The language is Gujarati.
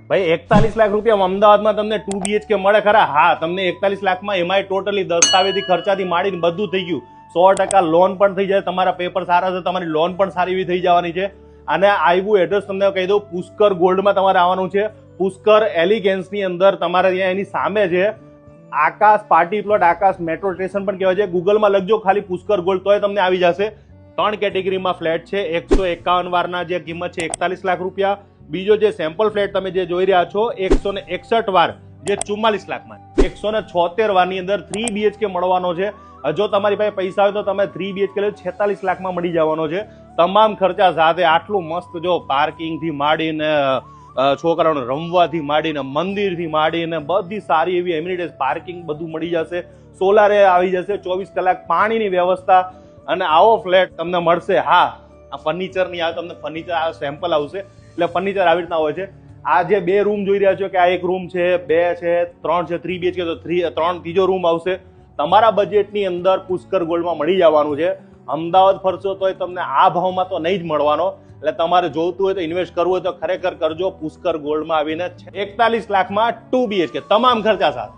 ભાઈ 41 લાખ રૂપિયા અમદાવાદમાં તમને 2 BHK મળે ખરા? હા, તમને 41 લાખમાં એમાંય ટોટલી દસ્તાવેજી ખર્ચાથી માંડીને બધું થઈ ગયું. 100% લોન પણ થઈ જાય, તમારા પેપર સારા છે, તમારી લોન પણ સારી એવી થઈ જવાની છે. અને આવ્યું એડ્રેસ તમને કહી દઉં, પુષ્કર ગોલ્ડમાં તમારે આવવાનું છે. પુષ્કર એલિગેન્સની અંદર તમારે ત્યાં એની સામે છે આકાશ પાર્ટી પ્લોટ, આકાશ મેટ્રો સ્ટેશન પણ કહેવાય છે. ગૂગલમાં લખજો ખાલી પુષ્કર ગોલ્ડ તોય તમને આવી જશે. 3 કેટેગરીમાં ફ્લેટ છે. 151 વારના જે કિંમત છે 41 લાખ રૂપિયા. બીજો જે સેમ્પલ ફ્લેટ તમે જે જોઈ રહ્યા છો 161 વાર જે 44 લાખમાં. 176 વારની અંદર 3 BHK મળવાનો છે. જો તમારી પાસે પૈસા હોય તો તમે 3 BHK 46 લાખમાં મળી જવાનો છે તમામ ખર્ચા સાથે. આટલું મસ્ત જો પાર્કિંગથી માંડીને છોકરાઓને રમવાથી માંડીને મંદિરથી માંડીને બધી સારી એવી એમ્યુનિટીઝ, પાર્કિંગ બધું મળી જશે. સોલારે આવી જશે, 24 કલાક પાણીની વ્યવસ્થા. અને આવો ફ્લેટ તમને મળશે. હા, આ ફર્નિચર નહીં આવે, તમને ફર્નિચર આ સેમ્પલ આવશે એટલે ફર્નિચર આવી રીતના હોય છે. આ જે 2 રૂમ જોઈ રહ્યા છો કે આ 1 રૂમ છે, 2 છે, 3 છે, 3 BHK તો 3 ત્રીજો રૂમ આવશે. તમારા બજેટની અંદર પુષ્કર ગોલ્ડમાં મળી જવાનું છે. અમદાવાદ ફરશો તોય તમને આ ભાવમાં તો નહીં જ મળવાનો. એટલે તમારે જોઈતું હોય તો ઇન્વેસ્ટ કરવું હોય તો ખરેખર કરજો. પુષ્કર ગોલ્ડમાં આવીને 41 લાખમાં 2 BHK તમામ ખર્ચા સાથે.